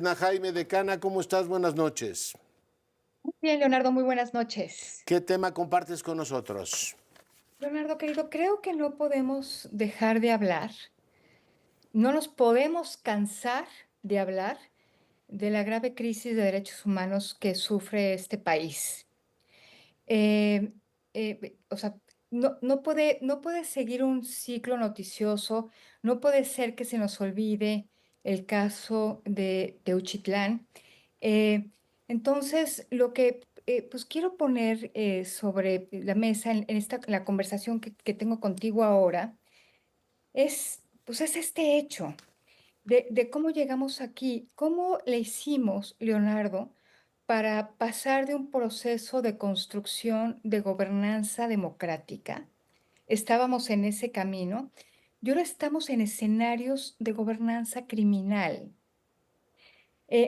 Edna Jaime Decana, ¿cómo estás? Buenas noches. Bien, Leonardo, muy buenas noches. ¿Qué tema compartes con nosotros? Leonardo, querido, creo que no podemos dejar de hablar, no nos podemos cansar de hablar de la grave crisis de derechos humanos que sufre este país. Eh, o sea, no puede seguir un ciclo noticioso, no puede ser que se nos olvide el caso de Teuchitlán. Eh, entonces, lo que pues quiero poner sobre la mesa en la conversación que tengo contigo ahora es este hecho de cómo llegamos aquí, cómo le hicimos, Leonardo, para pasar de un proceso de construcción de gobernanza democrática. Estábamos en ese camino y ahora estamos en escenarios de gobernanza criminal.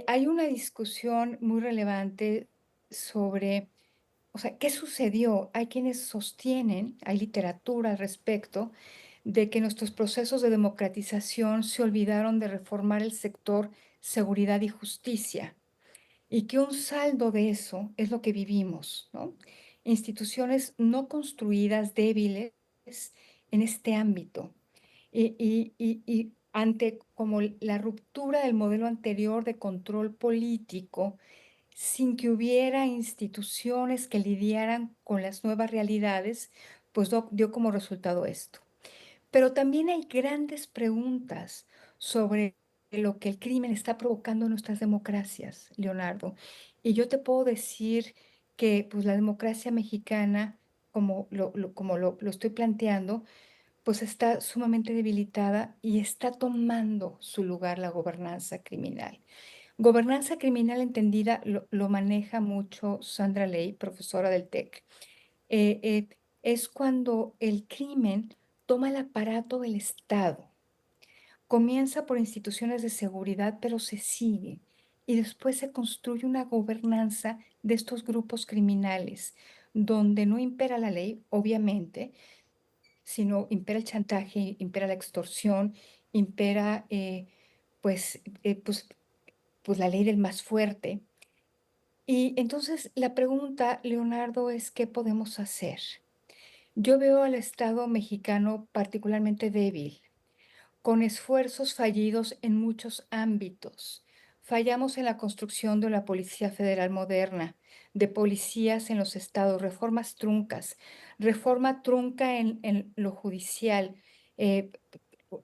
Hay una discusión muy relevante sobre, o sea, ¿qué sucedió? Hay quienes sostienen, hay literatura al respecto, de que nuestros procesos de democratización se olvidaron de reformar el sector seguridad y justicia, y que un saldo de eso es lo que vivimos, ¿no? Instituciones no construidas, débiles en este ámbito. Y ante como la ruptura del modelo anterior de control político, sin que hubiera instituciones que lidiaran con las nuevas realidades, pues dio como resultado esto. Pero también hay grandes preguntas sobre lo que el crimen está provocando en nuestras democracias, Leonardo. Y yo te puedo decir que pues, la democracia mexicana, como lo estoy planteando, pues está sumamente debilitada y está tomando su lugar la gobernanza criminal. Gobernanza criminal entendida lo maneja mucho Sandra Ley, profesora del TEC. Es cuando el crimen toma el aparato del Estado. Comienza por instituciones de seguridad, pero se sigue. Y después se construye una gobernanza de estos grupos criminales, donde no impera la ley, obviamente, sino impera el chantaje, impera la extorsión, impera pues, eh, pues, pues la ley del más fuerte. Y entonces la pregunta, Leonardo, es ¿qué podemos hacer? Yo veo al Estado mexicano particularmente débil, con esfuerzos fallidos en muchos ámbitos. Fallamos en la construcción de la Policía Federal moderna, de policías en los estados, reformas truncas, reforma trunca en lo judicial, eh,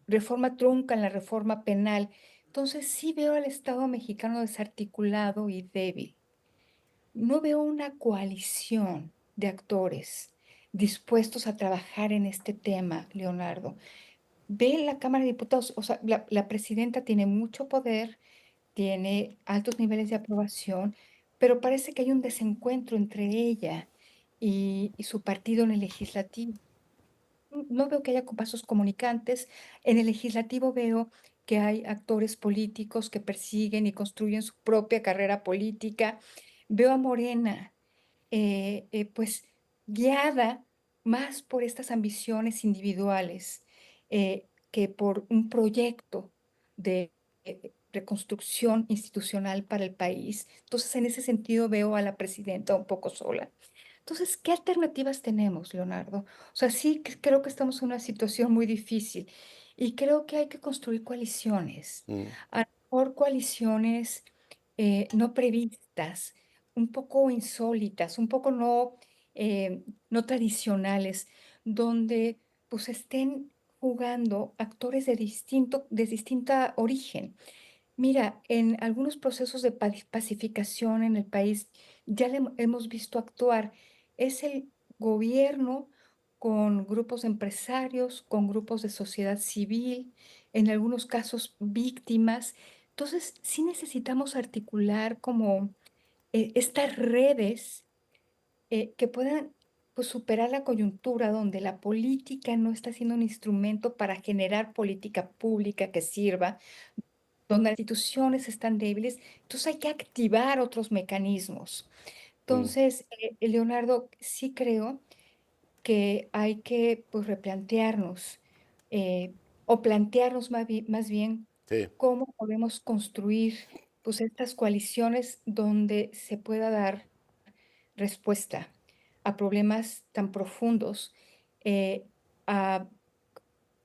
reforma trunca en la reforma penal. Entonces sí veo al Estado mexicano desarticulado y débil. No veo una coalición de actores dispuestos a trabajar en este tema, Leonardo. Ve la Cámara de Diputados, o sea, la presidenta tiene mucho poder, tiene altos niveles de aprobación, pero parece que hay un desencuentro entre ella y su partido en el legislativo. No veo que haya vasos comunicantes. En el legislativo veo que hay actores políticos que persiguen y construyen su propia carrera política. Veo a Morena pues guiada más por estas ambiciones individuales que por un proyecto de reconstrucción institucional para el país. Entonces, en ese sentido veo a la presidenta un poco sola. Entonces, ¿qué alternativas tenemos, Leonardo? O sea, sí creo que estamos en una situación muy difícil y creo que hay que construir coaliciones, Mm. a lo mejor coaliciones no previstas, un poco insólitas, un poco no tradicionales, donde pues estén jugando actores de distinta origen. Mira, en algunos procesos de pacificación en el país ya hemos visto actuar. Es el gobierno con grupos de empresarios, con grupos de sociedad civil, en algunos casos víctimas. Entonces, sí necesitamos articular como estas redes que puedan pues, superar la coyuntura donde la política no está siendo un instrumento para generar política pública que sirva, donde las instituciones están débiles, entonces hay que activar otros mecanismos. Mm. Entonces, Leonardo, sí creo que hay que pues, replantearnos o plantearnos más bien Sí. cómo podemos construir pues, estas coaliciones donde se pueda dar respuesta a problemas tan profundos, a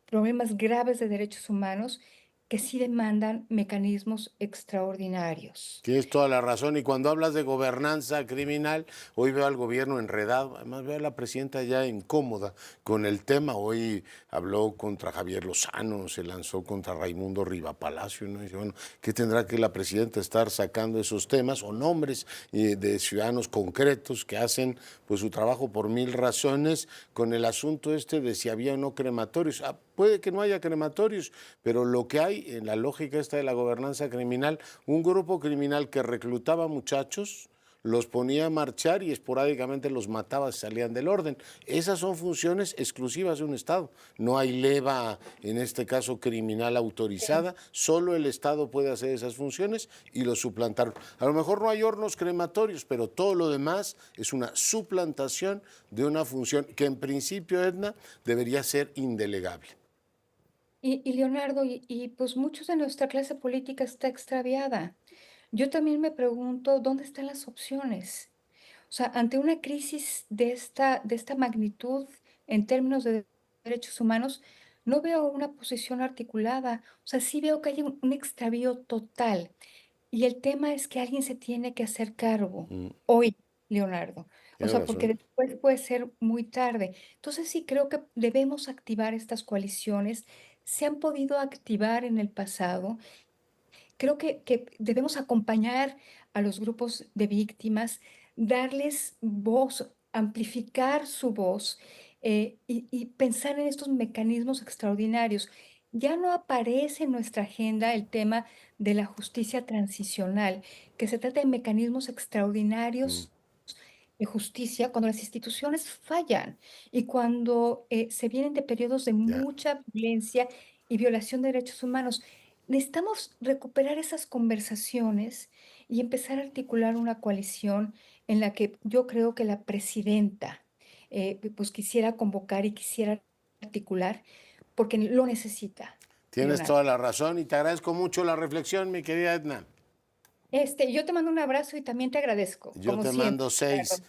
problemas graves de derechos humanos que sí demandan mecanismos extraordinarios. Tienes toda la razón. Y cuando hablas de gobernanza criminal, hoy veo al gobierno enredado. Además, veo a la presidenta ya incómoda con el tema. Hoy habló contra Javier Lozano, se lanzó contra Raimundo Rivapalacio, ¿no? Y dice, bueno, ¿qué tendrá que la presidenta estar sacando esos temas o nombres de ciudadanos concretos que hacen pues su trabajo por mil razones con el asunto este de si había o no crematorios? Puede que no haya crematorios, pero lo que hay en la lógica esta de la gobernanza criminal, un grupo criminal que reclutaba muchachos, los ponía a marchar y esporádicamente los mataba si salían del orden. Esas son funciones exclusivas de un Estado. No hay leva, en este caso criminal autorizada, solo el Estado puede hacer esas funciones y los suplantaron. A lo mejor no hay hornos crematorios, pero todo lo demás es una suplantación de una función que en principio, Edna, debería ser indelegable. Y Leonardo, pues muchos de nuestra clase política está extraviada. Yo también me pregunto, ¿dónde están las opciones? O sea, ante una crisis de esta magnitud en términos de derechos humanos, no veo una posición articulada. O sea, sí veo que hay un extravío total. Y el tema es que alguien se tiene que hacer cargo Mm, hoy, Leonardo. O tienes sea, porque razón. después puede ser muy tarde. Entonces sí creo que debemos activar estas coaliciones. Se han podido activar en el pasado. Creo que debemos acompañar a los grupos de víctimas, darles voz, amplificar su voz, y pensar en estos mecanismos extraordinarios. Ya no aparece en nuestra agenda el tema de la justicia transicional, que se trata de mecanismos Mm, extraordinarios de justicia cuando las instituciones fallan y cuando, se vienen de periodos de ya. mucha violencia y violación de derechos humanos. Necesitamos recuperar esas conversaciones y empezar a articular una coalición en la que yo creo que la presidenta, pues, quisiera convocar y quisiera articular, porque lo necesita, Tienes Leonardo. toda la razón y te agradezco mucho la reflexión, mi querida Edna. Yo te mando un abrazo y también te agradezco, Yo como te siempre, mando 6. Leonardo.